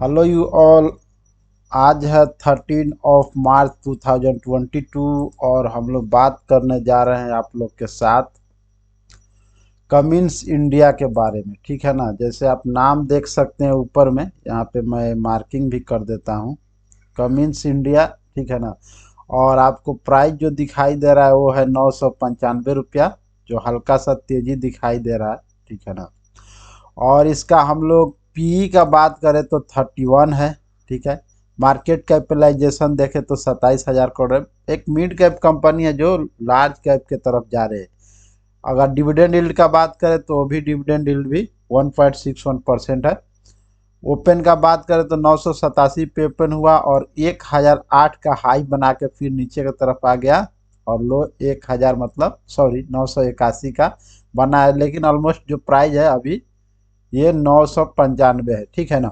Hello you all. आज है 13 मार्च 2022 और हम लोग बात करने जा रहे हैं आप लोग के साथ कमिंस इंडिया के बारे में। ठीक है ना, जैसे आप नाम देख सकते हैं ऊपर में, यहाँ पे मैं मार्किंग भी कर देता हूँ कमिंस इंडिया। ठीक है ना, और आपको प्राइस जो दिखाई दे रहा है वो है 995 रुपया, जो हल्का सा तेजी दिखाई दे रहा है। ठीक है ना, और इसका हम लोग पीई का बात करें तो 31 है। ठीक है, मार्केट कैपिटलाइजेशन देखें तो 27,000 करोड़ है। एक मिड कैप कंपनी है जो लार्ज कैप के तरफ जा रहे हैं। अगर डिविडेंड यील्ड का बात करें तो वो भी डिविडेंड यील्ड भी 1.61% है। ओपन का बात करें तो 987 पे ओपन हुआ और 1008 का हाई बना के फिर नीचे की तरफ आ गया, और लो 1000 मतलब सॉरी 981 का बना है। लेकिन ऑलमोस्ट जो प्राइस है अभी ये 995 है। ठीक है ना,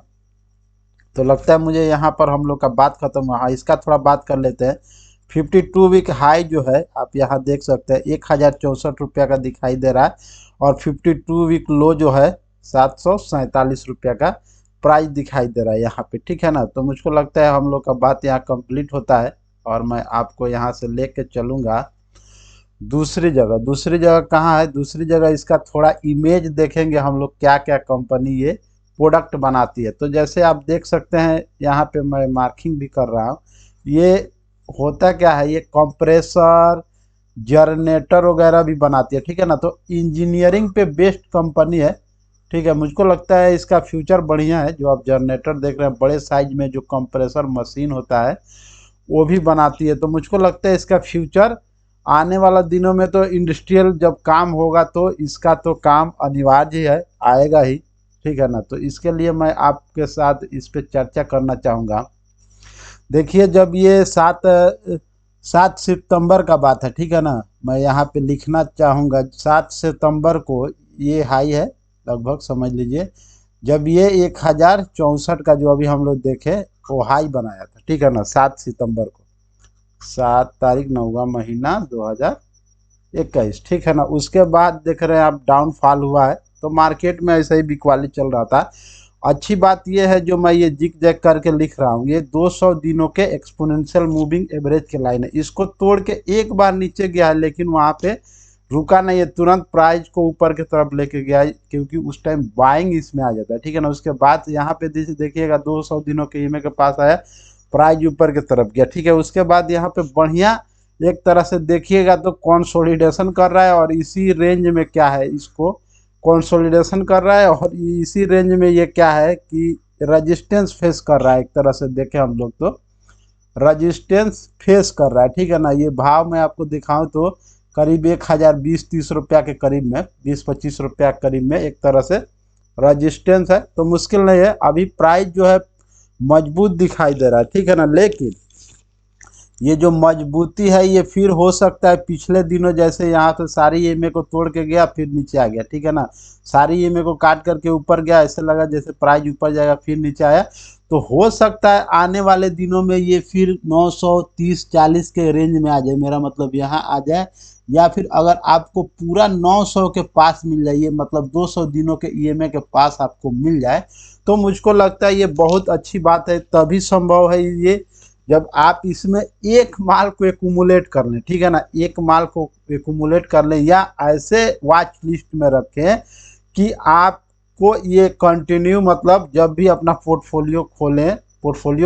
तो लगता है मुझे यहाँ पर हम लोग का बात खत्म हुआ। हाँ, इसका थोड़ा बात कर लेते हैं। 52 वीक हाई जो है आप यहाँ देख सकते हैं 1064 रुपया का दिखाई दे रहा है, और 52 वीक लो जो है 747 रुपया का प्राइस दिखाई दे रहा है यहाँ पे। ठीक है ना, तो मुझको लगता है हम लोग का बात यहाँ कंप्लीट होता है, और मैं आपको यहाँ से लेके चलूँगा दूसरी जगह। दूसरी जगह कहाँ है? दूसरी जगह इसका थोड़ा इमेज देखेंगे हम लोग, क्या क्या कंपनी ये प्रोडक्ट बनाती है। तो जैसे आप देख सकते हैं यहाँ पे मैं मार्किंग भी कर रहा हूँ। ये होता क्या है, ये कंप्रेसर जनरेटर वगैरह भी बनाती है। ठीक है ना, तो इंजीनियरिंग पे बेस्ड कंपनी है। ठीक है, मुझको लगता है इसका फ्यूचर बढ़िया है। जो आप जनरेटर देख रहे हैं बड़े साइज में, जो कंप्रेसर मशीन होता है वो भी बनाती है। तो मुझको लगता है इसका फ्यूचर आने वाला दिनों में, तो इंडस्ट्रियल जब काम होगा तो इसका तो काम अनिवार्य है, आएगा ही। ठीक है ना, तो इसके लिए मैं आपके साथ इस पे चर्चा करना चाहूँगा। देखिए, जब ये 7 सितंबर का बात है। ठीक है ना, मैं यहाँ पे लिखना चाहूँगा 7 सितंबर को ये हाई है, लगभग समझ लीजिए। जब ये 1064 का जो अभी हम लोग देखे वो हाई बनाया था। ठीक है ना, 7 सितंबर को, 7 तारीख 9वां महीना 2021। ठीक है ना, उसके बाद देख रहे हैं आप डाउनफॉल हुआ है। तो मार्केट में ऐसे ही बिकवाली चल रहा था। अच्छी बात यह है, जो मैं ये जिग जैग करके लिख रहा हूँ, ये 200 दिनों के एक्सपोनेंशियल मूविंग एवरेज के लाइन है। इसको तोड़ के एक बार नीचे गया है, लेकिन वहाँ पे रुका नहीं है, तुरंत प्राइस को ऊपर की तरफ लेके गया है, क्योंकि उस टाइम बाइंग इसमें आ जाता है। ठीक है ना, उसके बाद यहाँ पे देखिएगा 200 दिनों के ईमे के पास आया, प्राइस ऊपर की तरफ गया। ठीक है, उसके बाद यहाँ पे बढ़िया एक तरह से देखिएगा तो कंसोलिडेशन कर रहा है, और इसी रेंज में क्या है, इसको कंसोलिडेशन कर रहा है, और इसी रेंज में ये क्या है कि रजिस्टेंस फेस कर रहा है। एक तरह से देखें हम लोग तो रजिस्टेंस फेस कर रहा है। ठीक है ना, ये भाव मैं आपको दिखाऊं तो करीब 1020-30 रुपया के करीब में, 20-25 रुपया करीब में एक तरह से रजिस्टेंस है। तो मुश्किल नहीं है, अभी प्राइस जो है मजबूत दिखाई दे रहा है। ठीक है ना, लेकिन ये जो मजबूती है ये फिर हो सकता है पिछले दिनों जैसे यहाँ से सारी ईएमए को तोड़ के गया फिर नीचे आ गया। ठीक है ना, सारी ईएमए को काट करके ऊपर गया, ऐसे लगा जैसे प्राइस ऊपर जाएगा फिर नीचे आया। तो हो सकता है आने वाले दिनों में ये फिर 930-40 के रेंज में आ जाए, मेरा मतलब यहाँ आ जाए, या फिर अगर आपको पूरा 900 के पास मिल जाए, ये मतलब 200 दिनों के ईएमए के पास आपको मिल जाए, तो मुझको लगता है ये बहुत अच्छी बात है। तभी संभव है ये जब आप इसमें एक माल को एकमुलेट कर लें। ठीक है ना, एक माल को एकमुलेट कर लें, या ऐसे वॉच लिस्ट में रखें कि आपको ये कंटिन्यू, मतलब जब भी अपना पोर्टफोलियो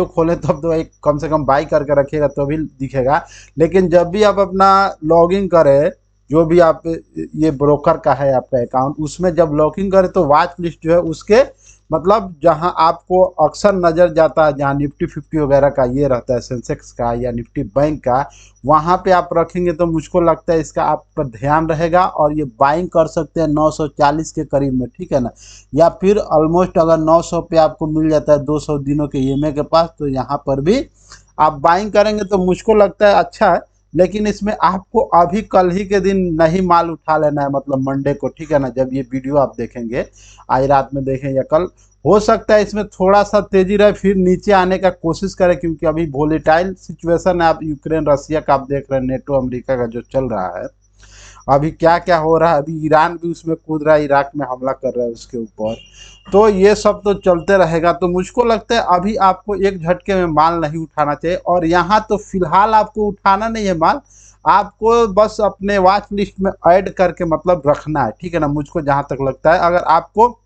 खोलें तब तो एक कम से कम बाई करके रखिएगा तो भी दिखेगा। लेकिन जब भी आप अपना लॉगिन करें, जो भी आप ये ब्रोकर का है आपका अकाउंट, उसमें जब लॉगिन करें तो वॉच लिस्ट जो है उसके मतलब जहां आपको अक्सर नज़र जाता है, जहां निफ्टी 50 वगैरह का ये रहता है, सेंसेक्स का या निफ्टी बैंक का, वहां पे आप रखेंगे तो मुझको लगता है इसका आप पर ध्यान रहेगा, और ये बाइंग कर सकते हैं 940 के करीब में। ठीक है ना, या फिर ऑलमोस्ट अगर 900 पे आपको मिल जाता है 200 दिनों के ईएमए के पास, तो यहाँ पर भी आप बाइंग करेंगे तो मुझको लगता है अच्छा है। लेकिन इसमें आपको अभी कल ही के दिन नहीं माल उठा लेना है, मतलब मंडे को। ठीक है ना, जब ये वीडियो आप देखेंगे, आज रात में देखें या कल, हो सकता है इसमें थोड़ा सा तेजी रहे, फिर नीचे आने का कोशिश करें, क्योंकि अभी वोलेटाइल सिचुएशन है। आप यूक्रेन रसिया का आप देख रहे हैं, नेटो अमेरिका का जो चल रहा है, अभी क्या क्या हो रहा है, अभी ईरान भी उसमें कूद रहा है, इराक में हमला कर रहा है उसके ऊपर। तो ये सब तो चलते रहेगा। तो मुझको लगता है अभी आपको एक झटके में माल नहीं उठाना चाहिए, और यहाँ तो फिलहाल आपको उठाना नहीं है माल, आपको बस अपने वॉच लिस्ट में ऐड करके मतलब रखना है, ठीक है ना। मुझको जहाँ तक लगता है अगर आपको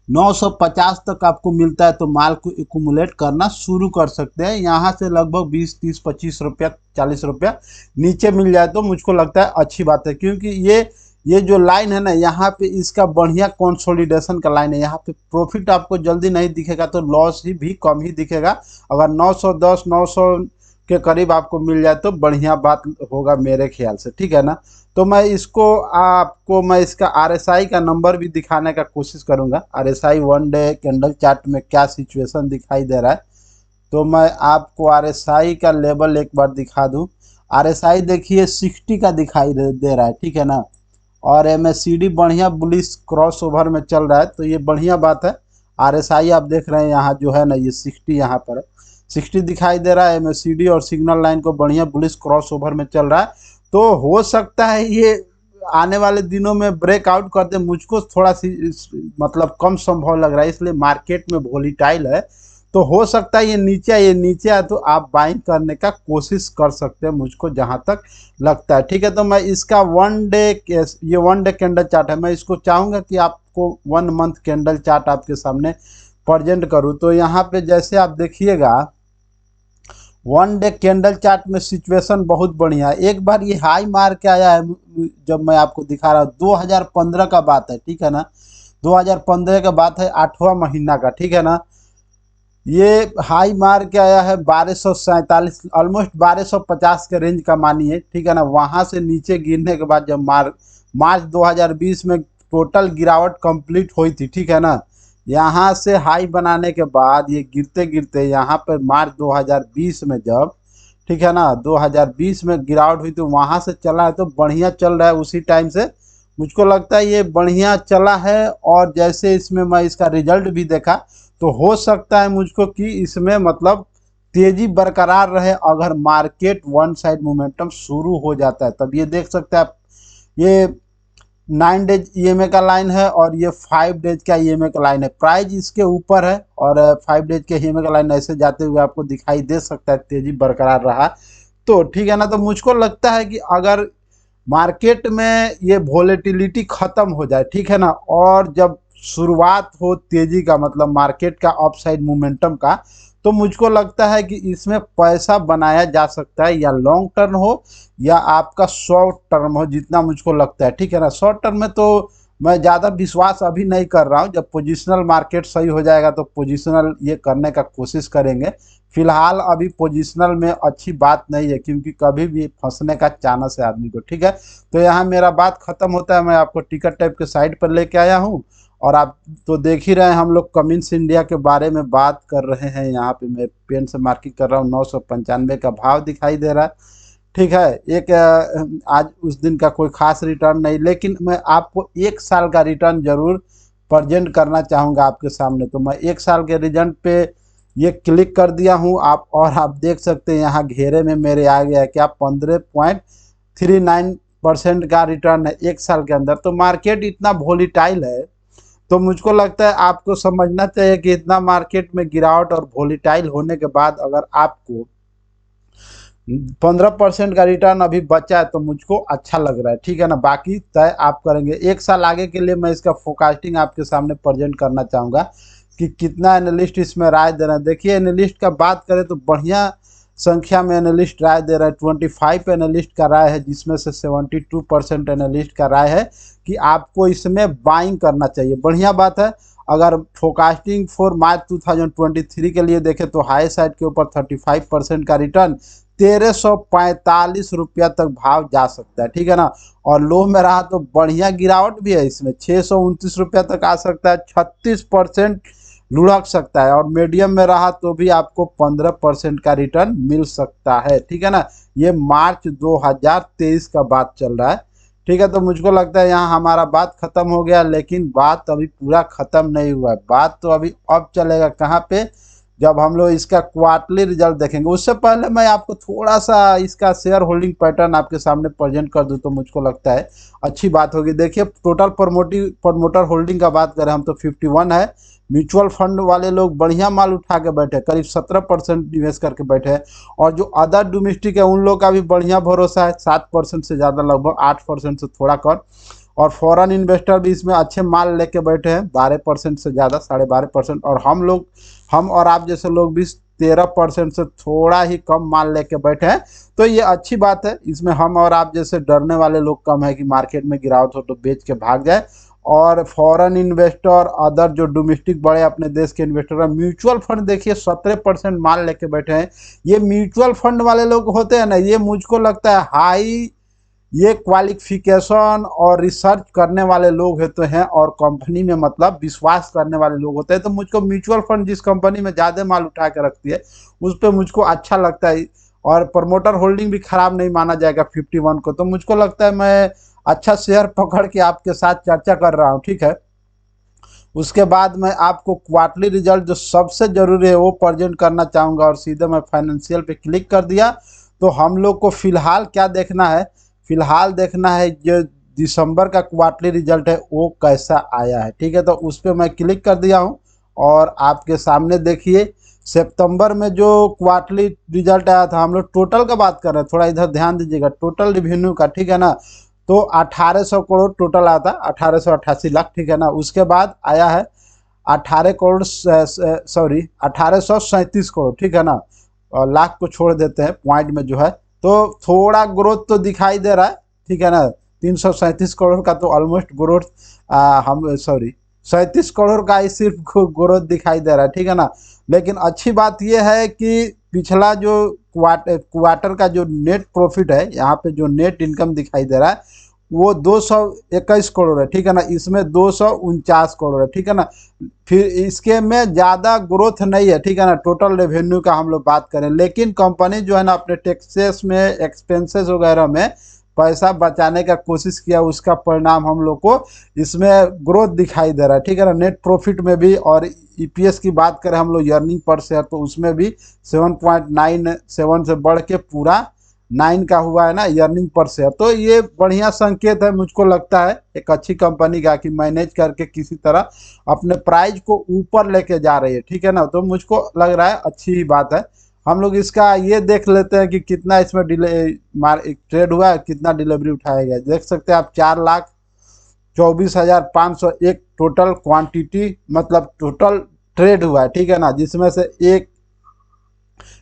950 तक आपको मिलता है तो माल को एकुमुलेट करना शुरू कर सकते हैं। यहाँ से लगभग 20 30 25 रुपया 40 रुपया नीचे मिल जाए तो मुझको लगता है अच्छी बात है, क्योंकि ये जो लाइन है ना, यहाँ पे इसका बढ़िया कंसोलिडेशन का लाइन है। यहाँ पे प्रॉफिट आपको जल्दी नहीं दिखेगा तो लॉस ही भी कम ही दिखेगा। अगर 910 900 के करीब आपको मिल जाए तो बढ़िया बात होगा मेरे ख्याल से, ठीक है ना। तो मैं इसका आरएसआई का नंबर भी दिखाने का कोशिश करूंगा। आरएसआई 1 डे कैंडल चार्ट में क्या सिचुएशन दिखाई दे रहा है, तो मैं आपको आरएसआई का लेवल एक बार दिखा दूं। आरएसआई देखिए 60 का दिखाई दे रहा है, ठीक है ना। और एमएससीडी बढ़िया बुलिश क्रॉस ओवर में चल रहा है, तो ये बढ़िया बात है। आरएसआई आप देख रहे हैं यहाँ जो है ना, ये 60 यहाँ पर है, 60 दिखाई दे रहा है। एमएससीडी और सिग्नल लाइन को बढ़िया बुलिश क्रॉस ओवर में चल रहा है, तो हो सकता है ये आने वाले दिनों में ब्रेकआउट कर दे। मुझको थोड़ा सी मतलब कम संभव लग रहा है, इसलिए मार्केट में वोलेटाइल है, तो हो सकता है ये नीचे आए तो आप बाइंग करने का कोशिश कर सकते हैं, मुझको जहां तक लगता है, ठीक है। तो मैं इसका 1 डे कैंडल चार्ट है, मैं इसको चाहूंगा कि आपको 1 मंथ कैंडल चार्ट आपके सामने प्रेजेंट करूं। तो यहाँ पे जैसे आप देखिएगा 1 डे कैंडल चार्ट में सिचुएशन बहुत बढ़िया है। एक बार ये हाई मार के आया है, जब मैं आपको दिखा रहा हूँ 2015 का बात है, ठीक है ना। 2015 का बात है, 8वां महीना का, ठीक है ना। ये हाई मार के आया है 1247, ऑलमोस्ट 1250 के रेंज का मानिए, ठीक है ना। वहां से नीचे गिरने के बाद जब मार्च 2020 में टोटल गिरावट कंप्लीट हुई थी, ठीक है ना। यहाँ से हाई बनाने के बाद ये गिरते गिरते यहाँ पर मार्च 2020 में जब, ठीक है ना, 2020 में गिरावट हुई तो वहां से चला है, तो बढ़िया चल रहा है उसी टाइम से। मुझको लगता है ये बढ़िया चला है, और जैसे इसमें मैं इसका रिजल्ट भी देखा, तो हो सकता है मुझको कि इसमें मतलब तेजी बरकरार रहे। अगर मार्केट वन साइड मोमेंटम शुरू हो जाता है तब ये देख सकते हैं आप, ये 9 डेज ईएमए का लाइन है और ये 5 डेज का ईएमए का लाइन है। प्राइस इसके ऊपर है और 5 डेज के ईएमए का लाइन ऐसे जाते हुए आपको दिखाई दे सकता है, तेजी बरकरार रहा तो, ठीक है ना। तो मुझको लगता है कि अगर मार्केट में ये वोलेटिलिटी खत्म हो जाए, ठीक है ना, और जब शुरुआत हो तेजी का मतलब मार्केट का अपसाइड मोमेंटम का, तो मुझको लगता है कि इसमें पैसा बनाया जा सकता है, या लॉन्ग टर्म हो या आपका शॉर्ट टर्म हो, जितना मुझको लगता है, ठीक है ना। शॉर्ट टर्म में तो मैं ज़्यादा विश्वास अभी नहीं कर रहा हूँ, जब पोजिशनल मार्केट सही हो जाएगा तो पोजिशनल ये करने का कोशिश करेंगे। फिलहाल अभी पोजिशनल में अच्छी बात नहीं है, क्योंकि कभी भी फंसने का चांस है आदमी को, ठीक है। तो यहाँ मेरा बात खत्म होता है, मैं आपको टिकट टाइप के साइड पर लेके आया हूँ, और आप तो देख ही रहे हैं हम लोग कमिंस इंडिया के बारे में बात कर रहे हैं। यहाँ पे मैं पेन से मार्किंग कर रहा हूँ, 995 का भाव दिखाई दे रहा है, ठीक है। एक आज उस दिन का कोई खास रिटर्न नहीं, लेकिन मैं आपको 1 साल का रिटर्न जरूर प्रेजेंट करना चाहूँगा आपके सामने। तो मैं 1 साल के रिजल्ट पे ये क्लिक कर दिया हूँ आप, और आप देख सकते हैं यहाँ घेरे में मेरे आ गया है क्या, 15.39% का रिटर्न है 1 साल के अंदर। तो मार्केट इतना वोलेटाइल है, तो मुझको लगता है आपको समझना चाहिए कि इतना मार्केट में गिरावट और वोलेटाइल होने के बाद अगर आपको 15% का रिटर्न अभी बचा है तो मुझको अच्छा लग रहा है, ठीक है ना। बाकी तय आप करेंगे। 1 साल आगे के लिए मैं इसका फोरकास्टिंग आपके सामने प्रेजेंट करना चाहूँगा कि कितना एनालिस्ट इसमें राय दे रहे हैं। देखिए एनालिस्ट का बात करें तो बढ़िया संख्या में एनालिस्ट राय दे रहा है। 25 एनालिस्ट का राय है, जिसमें से 72% एनालिस्ट का राय है कि आपको इसमें बाइंग करना चाहिए। बढ़िया बात है। अगर फोरकास्टिंग फॉर मार्च 2023 के लिए देखें तो हाई साइड के ऊपर 35% का रिटर्न 1345 रुपया तक भाव जा सकता है, ठीक है ना। और लो में रहा तो बढ़िया गिरावट भी है, इसमें 629 रुपया तक आ सकता है, 36% लुढ़क सकता है, और मीडियम में रहा तो भी आपको 15% का रिटर्न मिल सकता है, ठीक है ना। ये मार्च 2023 का बात चल रहा है, ठीक है। तो मुझको लगता है यहाँ हमारा बात खत्म हो गया, लेकिन बात अभी पूरा खत्म नहीं हुआ है। बात तो अभी अब चलेगा कहाँ पे, जब हम लोग इसका क्वार्टरली रिजल्ट देखेंगे। उससे पहले मैं आपको थोड़ा सा इसका शेयर होल्डिंग पैटर्न आपके सामने प्रेजेंट कर दूं तो मुझको लगता है अच्छी बात होगी। देखिए टोटल प्रमोटर होल्डिंग का बात करें हम तो 51 है। म्यूचुअल फंड वाले लोग बढ़िया माल उठा के बैठे, करीब 17% निवेश करके बैठे हैं। और जो अदर डोमेस्टिक है उन लोग का भी बढ़िया भरोसा है, 7% से ज़्यादा, लगभग 8% से थोड़ा कम। और फॉरेन इन्वेस्टर भी इसमें अच्छे माल लेके बैठे हैं, 12% से ज़्यादा, 12.5%। और हम और आप जैसे लोग भी 13% से थोड़ा ही कम माल लेके बैठे हैं। तो ये अच्छी बात है, इसमें हम और आप जैसे डरने वाले लोग कम है कि मार्केट में गिरावट हो तो बेच के भाग जाए। और फॉरेन इन्वेस्टर, अदर जो डोमेस्टिक बड़े अपने देश के इन्वेस्टर हैं, म्यूचुअल फंड देखिए 17% माल लेके बैठे हैं। ये म्यूचुअल फंड वाले लोग होते हैं ना, ये मुझको लगता है हाई ये क्वालिफिकेशन और रिसर्च करने वाले लोग होते हैं और कंपनी में मतलब विश्वास करने वाले लोग होते हैं। तो मुझको म्यूचुअल फंड जिस कंपनी में ज़्यादा माल उठा के रखती है उस पर मुझको अच्छा लगता है। और प्रमोटर होल्डिंग भी खराब नहीं माना जाएगा 51 को। तो मुझको लगता है मैं अच्छा शेयर पकड़ के आपके साथ चर्चा कर रहा हूँ, ठीक है। उसके बाद मैं आपको क्वार्टरली रिजल्ट जो सबसे ज़रूरी है वो प्रेजेंट करना चाहूँगा। और सीधे मैं फाइनेंशियल पे क्लिक कर दिया तो हम लोग को फ़िलहाल क्या देखना है, फ़िलहाल देखना है जो दिसंबर का क्वार्टरली रिजल्ट है वो कैसा आया है, ठीक है। तो उस पर मैं क्लिक कर दिया हूँ और आपके सामने देखिए सितंबर में जो क्वार्टरली रिजल्ट आया था, हम लोग टोटल का बात कर रहे हैं, थोड़ा इधर ध्यान दीजिएगा, टोटल रेवेन्यू का, ठीक है ना। तो 1800 करोड़ टोटल आया था, 1888 लाख, ठीक है ना। उसके बाद आया है 18 करोड़, सॉरी 1837 करोड़, ठीक है ना। और लाख को छोड़ देते हैं पॉइंट में जो है, तो थोड़ा ग्रोथ तो दिखाई दे रहा है, ठीक है ना। 337 करोड़ का तो ऑलमोस्ट ग्रोथ, हम सॉरी 37 करोड़ का ही सिर्फ ग्रोथ दिखाई दे रहा है, ठीक है ना। लेकिन अच्छी बात यह है कि पिछला जो क्वार्टर का जो नेट प्रॉफिट है, यहाँ पे जो नेट इनकम दिखाई दे रहा है वो 221 करोड़ है, ठीक है ना। इसमें 249 करोड़ है, ठीक है ना। फिर इसके में ज़्यादा ग्रोथ नहीं है, ठीक है ना। टोटल रेवेन्यू का हम लोग बात करें, लेकिन कंपनी जो है ना अपने टैक्सेस में, एक्सपेंसेस वगैरह में पैसा बचाने का कोशिश किया, उसका परिणाम हम लोग को इसमें ग्रोथ दिखाई दे रहा है, ठीक है ना। नेट प्रॉफिट में भी। और ईपीएस की बात करें हम लोग, अर्निंग पर शेयर, तो उसमें भी 7.97 से बढ़ के पूरा 9 का हुआ है ना अर्निंग पर शेयर। तो ये बढ़िया संकेत है, मुझको लगता है एक अच्छी कंपनी का कि मैनेज करके किसी तरह अपने प्राइस को ऊपर लेके जा रही है, ठीक है ना। तो मुझको लग रहा है अच्छी ही बात है। हम लोग इसका ये देख लेते हैं कि कितना इसमें ट्रेड हुआ है, कितना डिलीवरी उठाया गया। देख सकते हैं आप 4,24,501 टोटल क्वांटिटी, मतलब टोटल ट्रेड हुआ है, ठीक है ना। जिसमें से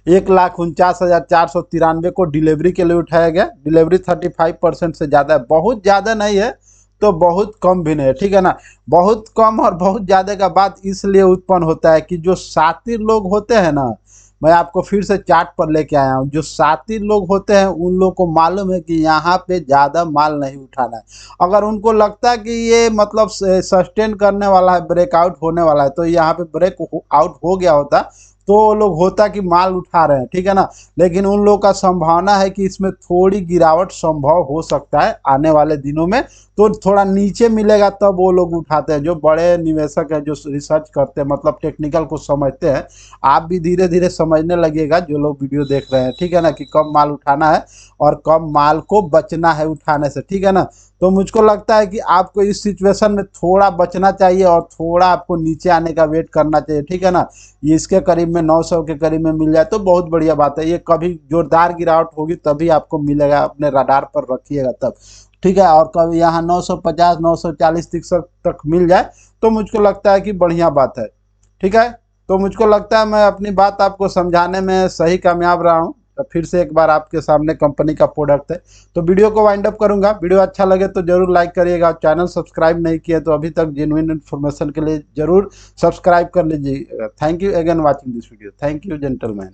1,49,493 को डिलीवरी के लिए उठाया गया। डिलीवरी 35% से ज़्यादा है, बहुत ज़्यादा नहीं है तो बहुत कम भी नहीं है, ठीक है ना। बहुत कम और बहुत ज़्यादा का बात इसलिए उत्पन्न होता है कि जो साथी लोग होते हैं ना, मैं आपको फिर से चार्ट पर लेके आया हूँ, जो साथी लोग होते हैं उन लोग को मालूम है कि यहाँ पे ज़्यादा माल नहीं उठाना है। अगर उनको लगता है कि ये मतलब सस्टेन करने वाला है, ब्रेकआउट होने वाला है, तो यहाँ पे ब्रेक आउट हो गया होता तो वो लोग होता कि माल उठा रहे हैं, ठीक है ना। लेकिन उन लोग का संभावना है कि इसमें थोड़ी गिरावट संभव हो सकता है आने वाले दिनों में, तो थोड़ा नीचे मिलेगा तब वो लोग उठाते हैं। जो बड़े निवेशक हैं, जो रिसर्च करते हैं, मतलब टेक्निकल को समझते हैं, आप भी धीरे धीरे समझने लगेगा जो लोग वीडियो देख रहे हैं, ठीक है ना, कि कब माल उठाना है और कब माल को बचना है उठाने से, ठीक है ना। तो मुझको लगता है कि आपको इस सिचुएशन में थोड़ा बचना चाहिए और थोड़ा आपको नीचे आने का वेट करना चाहिए, ठीक है ना। ये इसके करीब में 900 के करीब में मिल जाए तो बहुत बढ़िया बात है। ये कभी जोरदार गिरावट होगी तभी आपको मिलेगा, अपने रडार पर रखिएगा तब, ठीक है। और कभी यहाँ 950, 940 तक मिल जाए तो मुझको लगता है कि बढ़िया बात है, ठीक है। तो मुझको लगता है मैं अपनी बात आपको समझाने में सही कामयाब रहा हूँ। तो फिर से एक बार आपके सामने कंपनी का प्रोडक्ट है। तो वीडियो को वाइंड अप करूंगा। वीडियो अच्छा लगे तो जरूर लाइक करिएगा। चैनल सब्सक्राइब नहीं किया तो अभी तक जेन्युइन इन्फॉर्मेशन के लिए जरूर सब्सक्राइब कर लीजिएगा। Thank you again watching this video. Thank you gentleman.